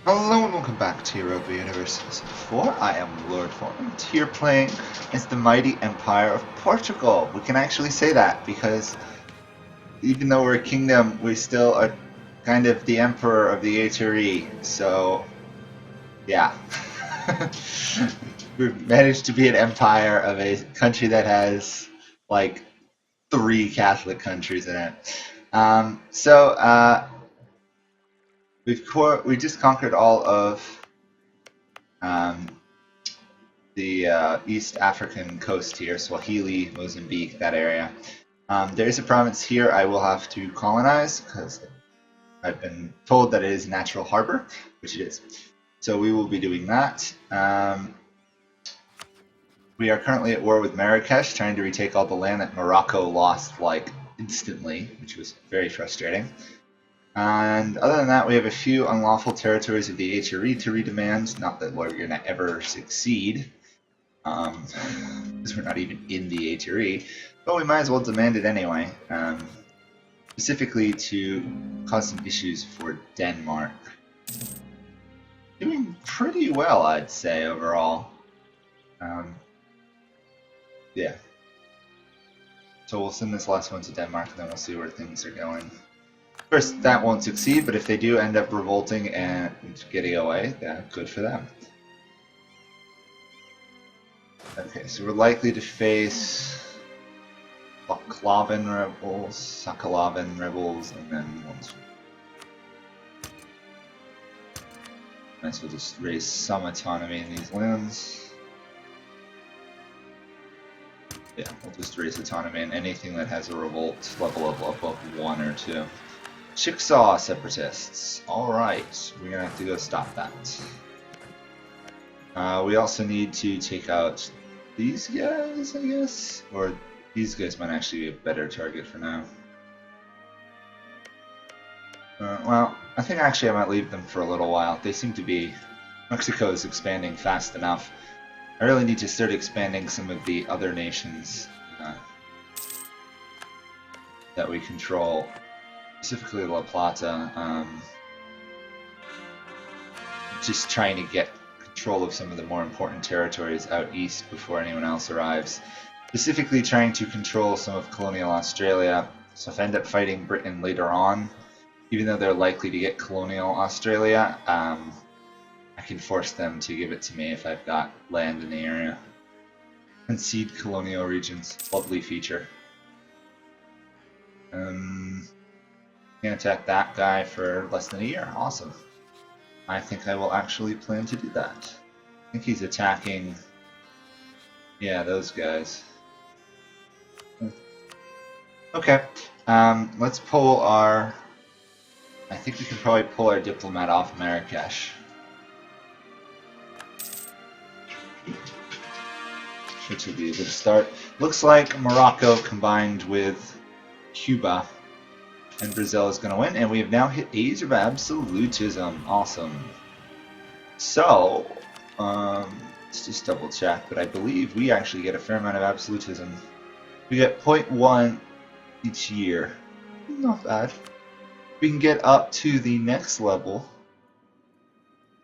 Hello and welcome back to Europa Universe Season 4. I am Lord Forwind, here playing as the mighty Empire of Portugal. We can actually say that because even though we're a kingdom, we still are kind of the emperor of the HRE. So, yeah. We've managed to be an empire of a country that has like 3 Catholic countries in it. We just conquered all of um, the East African coast here, Swahili, Mozambique, that area. There is a province here I will have to colonize because I've been told that it is a natural harbor, which it is. So we will be doing that. We are currently at war with Marrakesh, trying to retake all the land that Morocco lost like instantly, which was very frustrating. And other than that, we have a few unlawful territories of the HRE to redemand. Not that we're going to ever succeed, because we're not even in the HRE, but we might as well demand it anyway, specifically to cause some issues for Denmark. Doing pretty well, I'd say, overall. Yeah. So we'll send this last one to Denmark, and then we'll see where things are going. First, that won't succeed, but if they do end up revolting and getting away, yeah, good for them. Okay, so we're likely to face Sakalavan rebels, and then once might as well just raise some autonomy in these lands. Yeah, we'll just raise autonomy in anything that has a revolt level of above 1 or 2. Chickasaw separatists. Alright, we're gonna have to go stop that. We also need to take out these guys, I guess? Or these guys might actually be a better target for now. Well, I think actually I might leave them for a little while. They seem to be... Mexico is expanding fast enough. I really need to start expanding some of the other nations that we control. Specifically La Plata. Just trying to get control of some of the more important territories out east before anyone else arrives. Specifically trying to control some of colonial Australia. So if I end up fighting Britain later on, even though they're likely to get colonial Australia, I can force them to give it to me if I've got land in the area. Concede colonial regions. Lovely feature. Can attack that guy for less than a year. Awesome. I think I will actually plan to do that. I think he's attacking... Yeah, those guys. Okay. Let's pull our... I think we can probably pull our diplomat off Marrakesh. Which would be a good start. Looks like Morocco combined with Cuba and Brazil is going to win, and we have now hit Age of Absolutism. Awesome. So, let's just double check, but I believe we actually get a fair amount of Absolutism. We get 0.1 each year. Not bad. We can get up to the next level.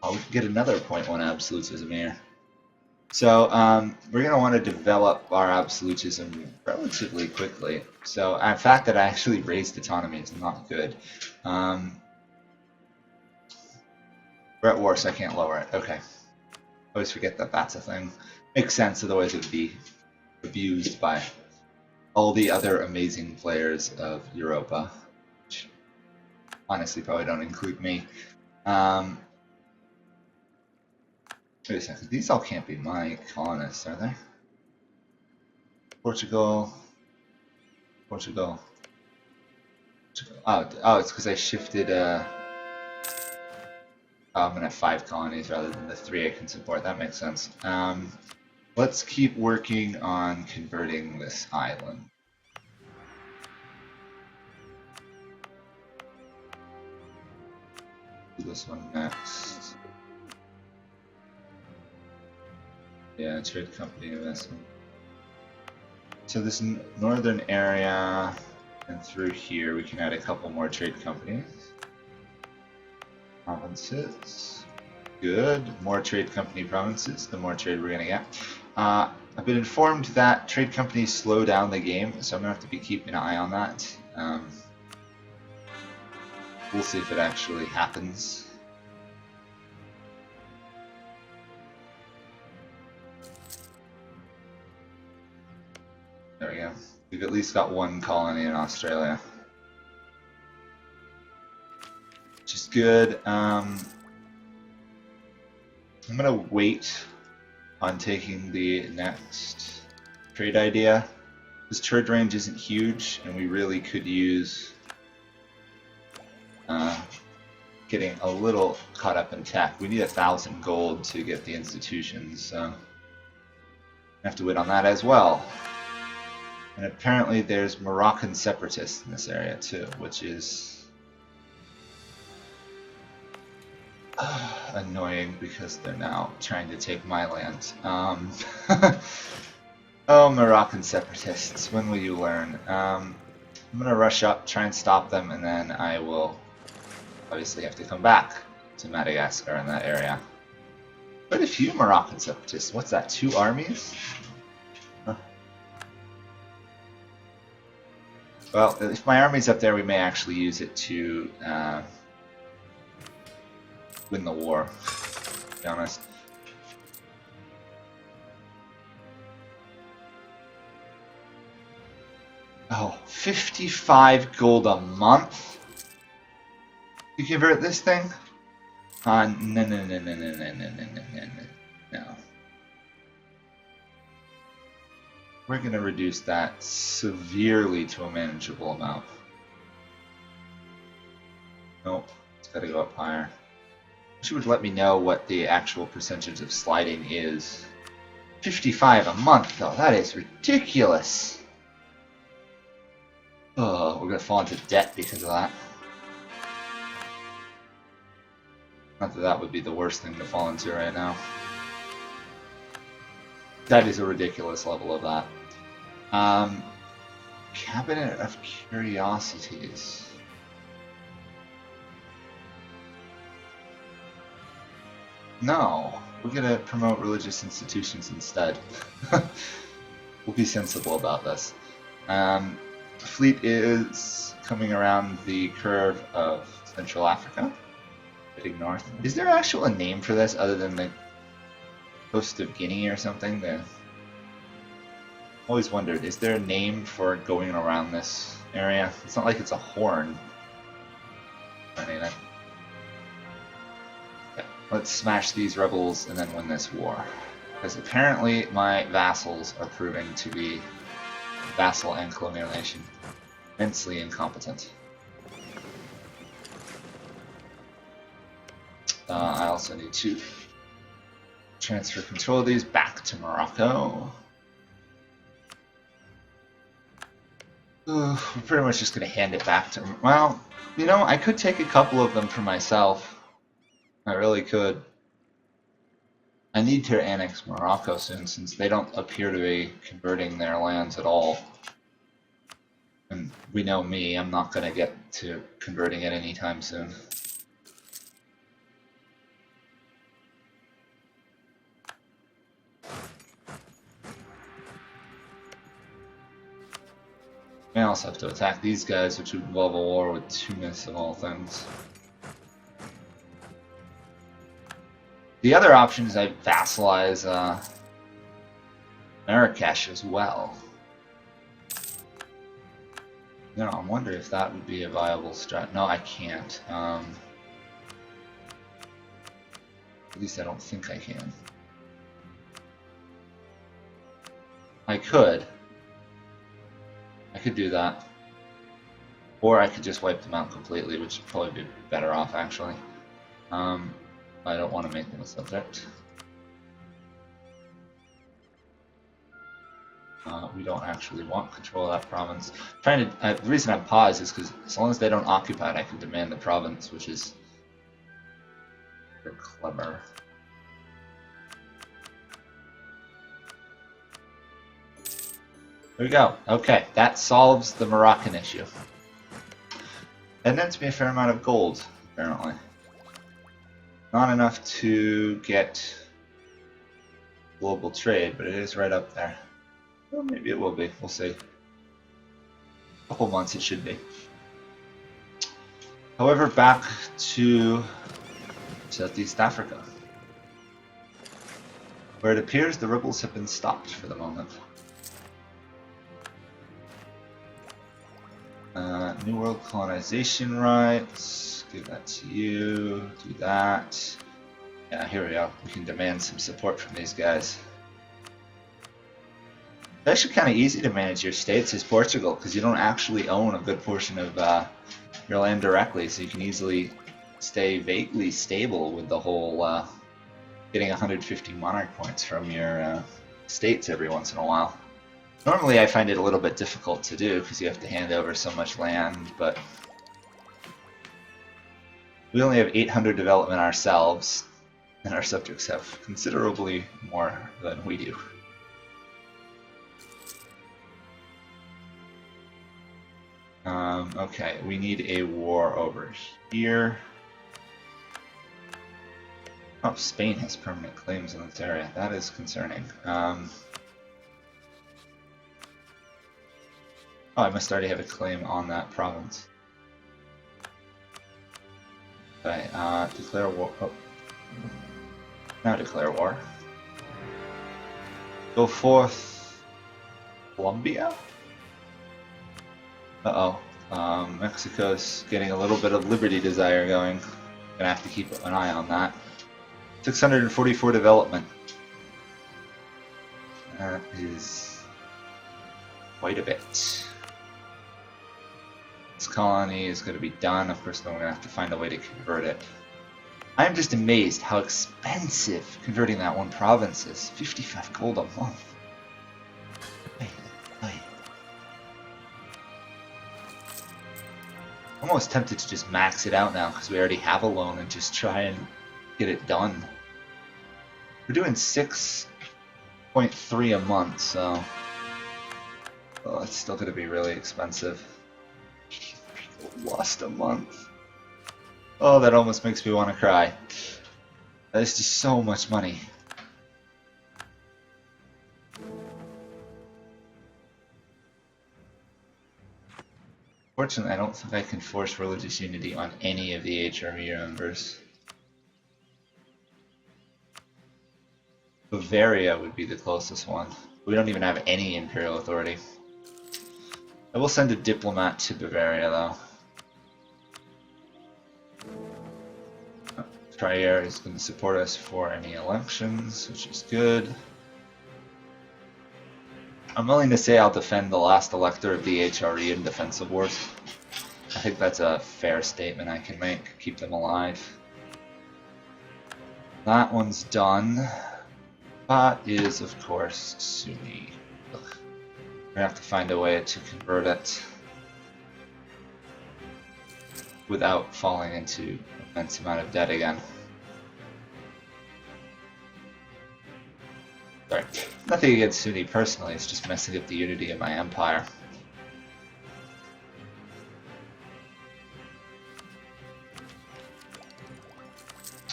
Oh, we can get another 0.1 Absolutism here. So we're going to want to develop our absolutism relatively quickly. So the fact that I actually raised autonomy is not good. We're at war, so I can't lower it. Okay. I always forget that that's a thing. Makes sense, otherwise it would be abused by all the other amazing players of Europa. Which honestly probably don't include me. Wait a second, these all can't be my colonists, are they? Portugal. Portugal. Oh, it's because I shifted, oh, I'm gonna have 5 colonies rather than the 3 I can support. That makes sense. Let's keep working on converting this island. Do this one next. Yeah, trade company investment. So this northern area and through here we can add a couple more trade companies. Provinces. Good. More trade company provinces, the more trade we're going to get. I've been informed that trade companies slow down the game, so I'm going to have to be keeping an eye on that. We'll see if it actually happens. There we go. We've at least got one colony in Australia, which is good. I'm gonna wait on taking the next trade idea. This trade range isn't huge, and we really could use getting a little caught up in tech. We need 1,000 gold to get the institutions, so I have to wait on that as well. And apparently there's Moroccan separatists in this area too, which is annoying because they're now trying to take my land. Oh, Moroccan separatists, when will you learn? I'm gonna rush up, try and stop them, and then I will obviously have to come back to Madagascar in that area. Quite a few Moroccan separatists. What's that, 2 armies? Huh. Well, if my army's up there, we may actually use it to win the war, to be honest. Oh, 55 gold a month? You convert this thing? No. We're going to reduce that severely to a manageable amount. Nope, it's got to go up higher. She would let me know what the actual percentage of sliding is. 55 a month, though. That is ridiculous. Oh, we're going to fall into debt because of that. Not that that would be the worst thing to fall into right now. That is a ridiculous level of that. Cabinet of Curiosities. No, we're gonna promote religious institutions instead. We'll be sensible about this. Fleet is coming around the curve of Central Africa, heading north. Is there actually a name for this other than the coast of Guinea or something? Always wondered, is there a name for going around this area? It's not like it's a horn or anything. Okay, let's smash these rebels and then win this war. Because apparently my vassals are proving to be vassal and colonial nation. Immensely incompetent. I also need to transfer control of these back to Morocco. We're pretty much just going to hand it back to... Well, you know, I could take a couple of them for myself. I really could. I need to annex Morocco soon, since they don't appear to be converting their lands at all. And we know me, I'm not going to get to converting it anytime soon. I also have to attack these guys, which would involve a war with Tunis of all things. The other option is I vassalize Marrakesh as well. No, I wonder if that would be a viable strat. No, I can't. At least I don't think I can. I could. I could do that. Or I could just wipe them out completely, which would probably be better off, actually. I don't want to make them a subject. We don't actually want control of that province. The reason I pause is because as long as they don't occupy it, I can demand the province, which is very clever. There we go. Okay, that solves the Moroccan issue. And nets me a fair amount of gold, apparently. Not enough to get global trade, but it is right up there. Well, maybe it will be. We'll see. A couple months it should be. However, back to Southeast Africa, where it appears the rebels have been stopped for the moment. New World colonization rights. Give that to you. Do that. Yeah, here we go. We can demand some support from these guys. It's actually kind of easy to manage your states as Portugal because you don't actually own a good portion of your land directly, so you can easily stay vaguely stable with the whole getting 150 monarch points from your states every once in a while. Normally I find it a little bit difficult to do because you have to hand over so much land, but we only have 800 development ourselves, and our subjects have considerably more than we do. Okay, we need a war over here. Oh, Spain has permanent claims in this area. That is concerning. Oh, I must already have a claim on that province. Okay, declare war. Oh. Now declare war. Go forth, Colombia? Uh-oh. Mexico's getting a little bit of liberty desire going. Gonna have to keep an eye on that. 644 development. That is quite a bit. This colony is going to be done. Of course, then we're going to have to find a way to convert it. I'm just amazed how expensive converting that one province is. 55 gold a month. I'm almost tempted to just max it out now because we already have a loan and just try and get it done. We're doing 6.3 a month, so well, it's still going to be really expensive. Lost a month. Oh, that almost makes me want to cry. That is just so much money. Fortunately, I don't think I can force religious unity on any of the HRE members. Bavaria would be the closest one. We don't even have any imperial authority. I will send a diplomat to Bavaria, though. Trier is going to support us for any elections, which is good. I'm willing to say I'll defend the last elector of the HRE in defensive wars. I think that's a fair statement I can make. Keep them alive. That one's done. That is, of course, Sunni. We're going to have to find a way to convert it without falling into an immense amount of debt again. Sorry, nothing against Sunni personally, it's just messing up the unity of my empire.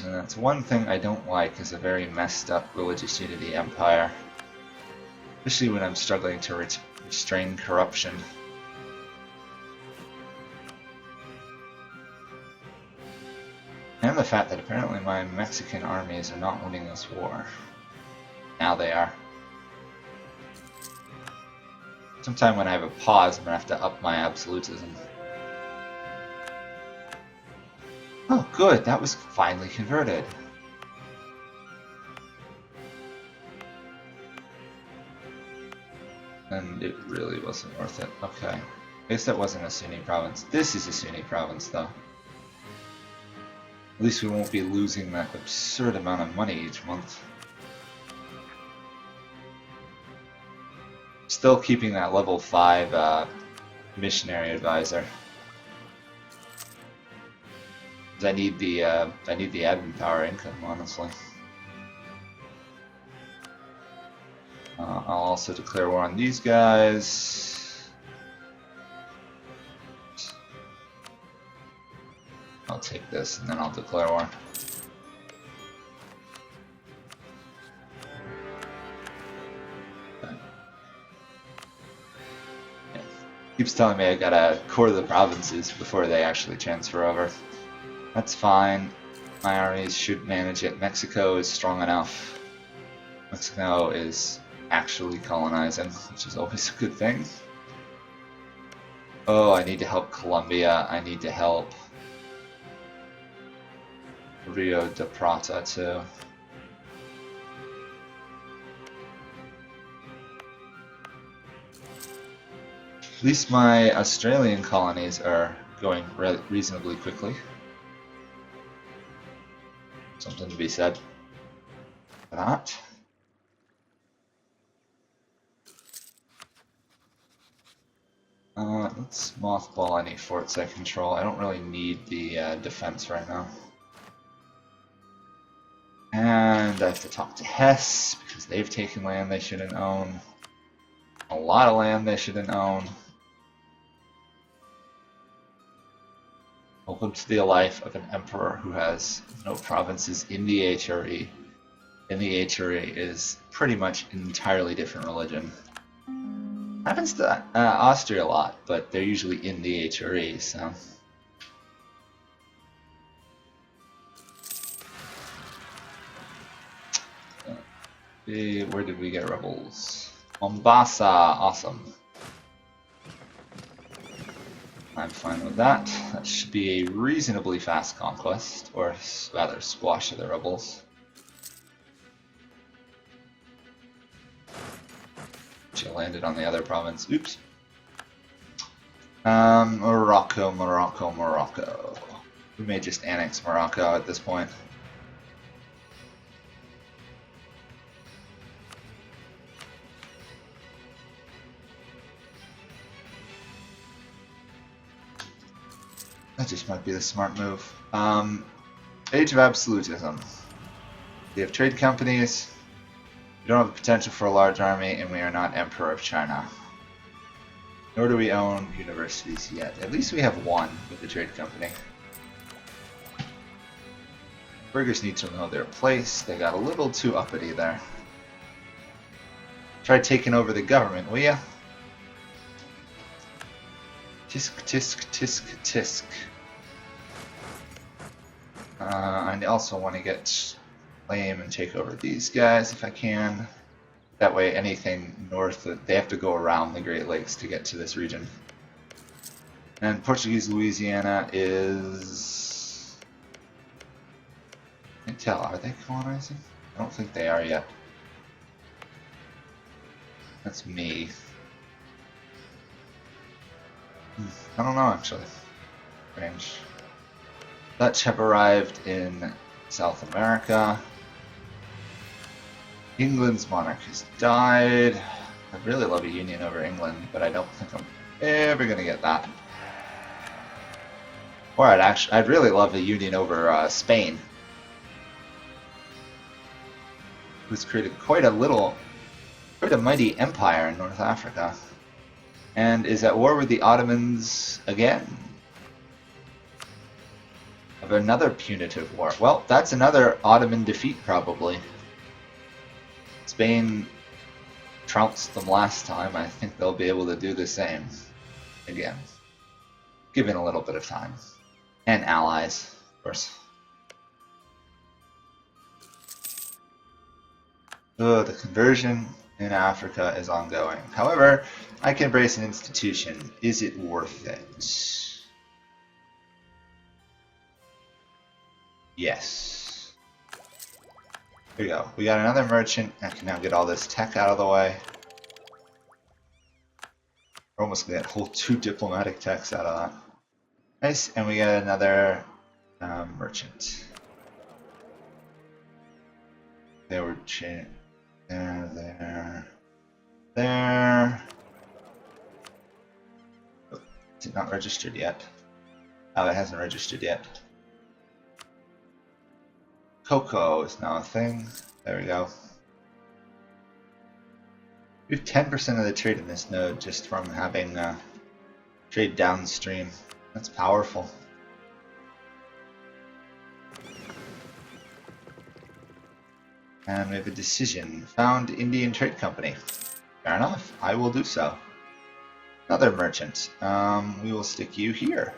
And that's one thing I don't like, is a very messed up religious unity empire. Especially when I'm struggling to restrain corruption. And the fact that apparently my Mexican armies are not winning this war. Now they are. Sometime when I have a pause, I'm going to have to up my absolutism. Oh good, that was finally converted. And it really wasn't worth it. Okay. I guess that wasn't a Sunni province. This is a Sunni province, though. At least we won't be losing that absurd amount of money each month. Still keeping that level 5 missionary advisor. I need the admin power income, honestly. I'll also declare war on these guys. I'll take this and then I'll declare war. Keeps telling me I gotta core the provinces before they actually transfer over. That's fine. My armies should manage it. Mexico is strong enough. Mexico is actually colonizing, which is always a good thing. Oh, I need to help Colombia. I need to help Rio de Plata too. At least my Australian colonies are going reasonably quickly. Something to be said for that. Let's mothball any forts I control. I don't really need the defense right now. And I have to talk to Hesse because they've taken land they shouldn't own. A lot of land they shouldn't own. Welcome to the life of an emperor who has no provinces in the HRE. And the HRE is pretty much an entirely different religion. Happens to Austria a lot, but they're usually in the HRE, so. Where did we get rebels? Mombasa, awesome. I'm fine with that. That should be a reasonably fast conquest, or rather squash of the rebels. She landed on the other province. Oops. Morocco. We may just annex Morocco at this point. That just might be the smart move. Age of Absolutism. We have trade companies. We don't have the potential for a large army, and we are not Emperor of China. Nor do we own universities yet. At least we have one with the trade company. Burghers need to know their place. They got a little too uppity there. Try taking over the government, will ya? Tisk, tisk, tisk, tisk. I also want to get lame and take over these guys if I can. That way anything north, they have to go around the Great Lakes to get to this region. And Portuguese Louisiana is... I can't tell, are they colonizing? I don't think they are yet. That's me. I don't know actually. Strange. Dutch have arrived in South America. England's monarch has died. I'd really love a union over England, but I don't think I'm ever gonna get that. Or I'd really love a union over Spain, who's created quite a mighty empire in North Africa, and is at war with the Ottomans again. Of another punitive war. Well, that's another Ottoman defeat probably. Spain trounced them last time. I think they'll be able to do the same again, given a little bit of time. And allies, of course. Oh, the conversion in Africa is ongoing. However, I can embrace an institution. Is it worth it? Yes. Here we go. We got another merchant. I can now get all this tech out of the way. We're almost going to get whole 2 diplomatic techs out of that. Nice. And we got another merchant. They were there. Oh, is it not registered yet? Oh, it hasn't registered yet. Cocoa is now a thing. There we go. We have 10% of the trade in this node just from having trade downstream. That's powerful. And we have a decision. Found Indian Trade Company. Fair enough. I will do so. Another merchant. We will stick you here.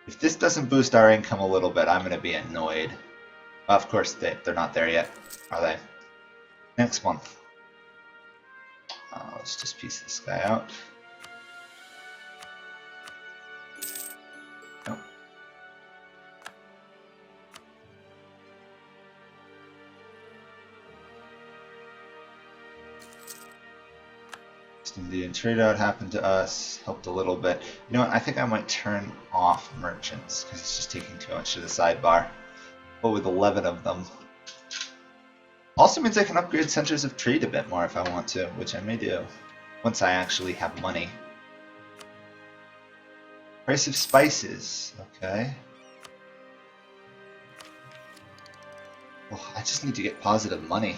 If this doesn't boost our income a little bit, I'm going to be annoyed. Of course, they're not there yet, are they? Next month. Let's just piece this guy out. Nope. East Indian trade out happened to us, helped a little bit. You know what, I think I might turn off merchants, because it's just taking too much to the sidebar. But with 11 of them. Also means I can upgrade centers of trade a bit more if I want to, which I may do, once I actually have money. Price of spices, okay. Well, I just need to get positive money.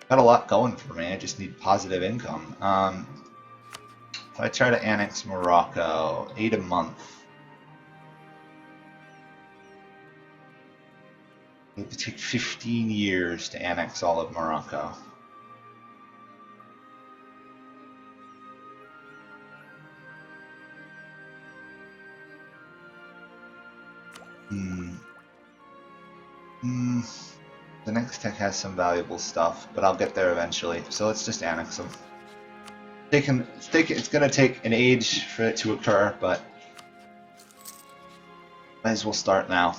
Got a lot going for me, I just need positive income. If I try to annex Morocco, 8 a month. It would take 15 years to annex all of Morocco. The next tech has some valuable stuff, but I'll get there eventually. So let's just annex them. It's going to take an age for it to occur, but might as well start now.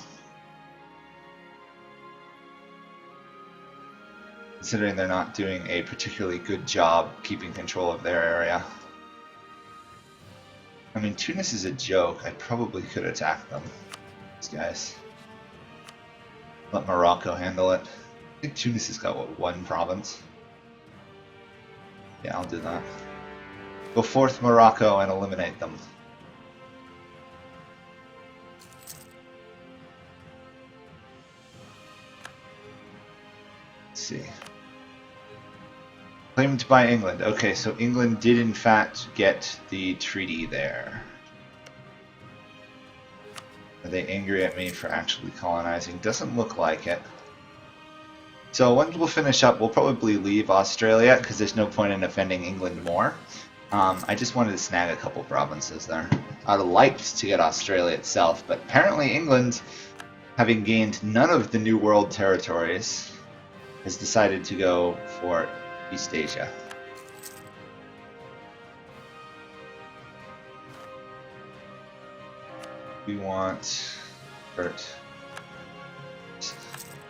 Considering they're not doing a particularly good job keeping control of their area. I mean, Tunis is a joke. I probably could attack them. These guys. Let Morocco handle it. I think Tunis has got, what, 1 province? Yeah, I'll do that. Go forth Morocco and eliminate them. Let's see. Claimed by England. Okay, so England did in fact get the treaty there. Are they angry at me for actually colonizing? Doesn't look like it. So once we'll finish up, we'll probably leave Australia because there's no point in offending England more. I just wanted to snag a couple provinces there. I'd have liked to get Australia itself, but apparently England, having gained none of the New World territories, has decided to go for East Asia. We want if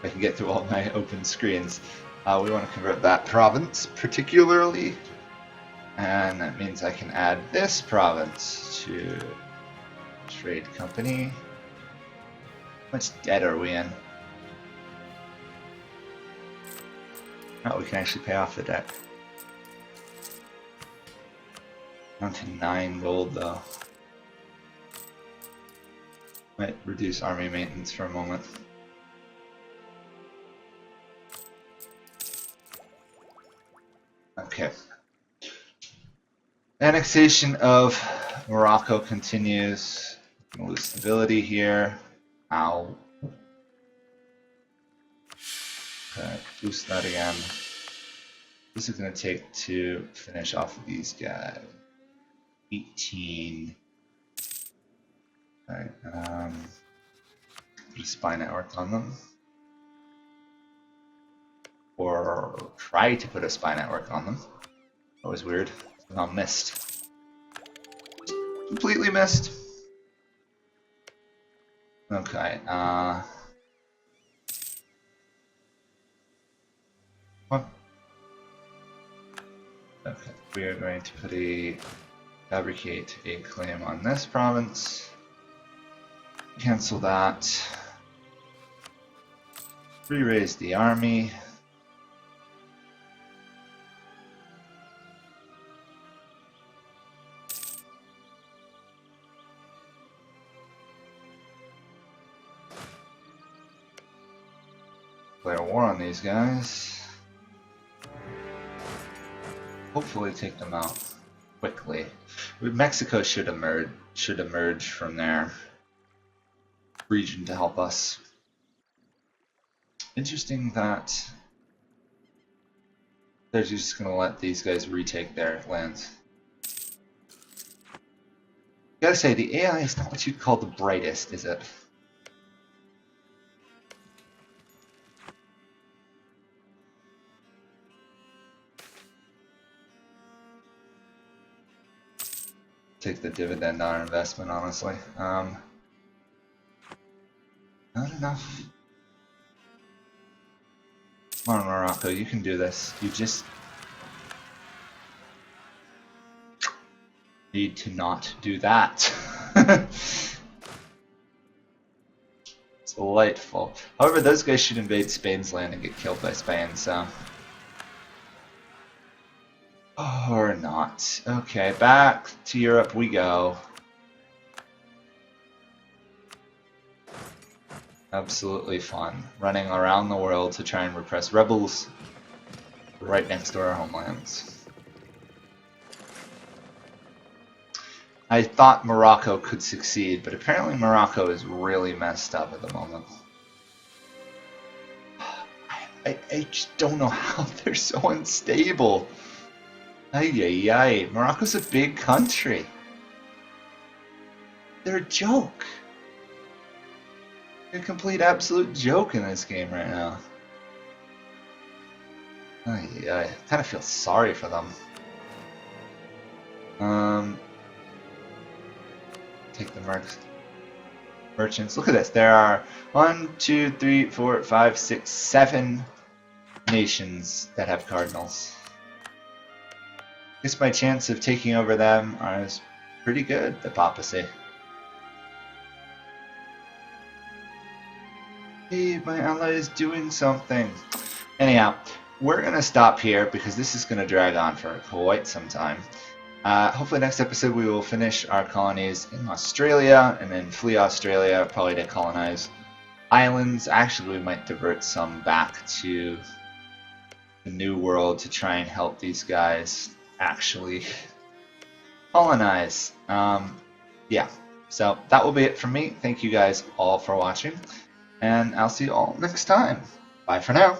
I can get through all my open screens. We want to convert that province particularly, and that means I can add this province to trade company. How much debt are we in? Oh, we can actually pay off the debt. Down to 9 gold though. Might reduce army maintenance for a moment. Okay. Annexation of Morocco continues. We'll lose stability here. Ow. Okay, boost that again. This is going to take to finish off of these guys. 18. Alright, put a spy network on them. Or try to put a spy network on them. That was weird. Somehow missed. Completely missed. Okay, okay, we are going to put fabricate a claim on this province. Cancel that. Re-raise the army. Declare war on these guys. Hopefully take them out quickly. Mexico should emerge from their region to help us. Interesting that They're just going to let these guys retake their lands. Gotta say, the AI is not what you'd call the brightest, is it? Take the dividend on our investment, honestly. Not enough. Come on, Morocco, you can do this. You just need to not do that. It's delightful. However, those guys should invade Spain's land and get killed by Spain, so... Or not. Okay, back to Europe we go. Absolutely fun. Running around the world to try and repress rebels right next to our homelands. I thought Morocco could succeed, but apparently Morocco is really messed up at the moment. I just don't know how they're so unstable. Ay, ay, ay. Morocco's a big country. They're a joke. They're a complete absolute joke in this game right now. Ay, ay. I kind of feel sorry for them. Take the merchants. Look at this. There are 1, 2, 3, 4, 5, 6, 7 nations that have cardinals. I guess my chance of taking over them is pretty good, the papacy. Hey, my ally is doing something. Anyhow, we're going to stop here because this is going to drag on for quite some time. Hopefully next episode we will finish our colonies in Australia and then flee Australia, probably to colonize islands. Actually, we might divert some back to the New World to try and help these guys actually colonize. Yeah, so that will be it from me. Thank you guys all for watching, and I'll see you all next time. Bye for now.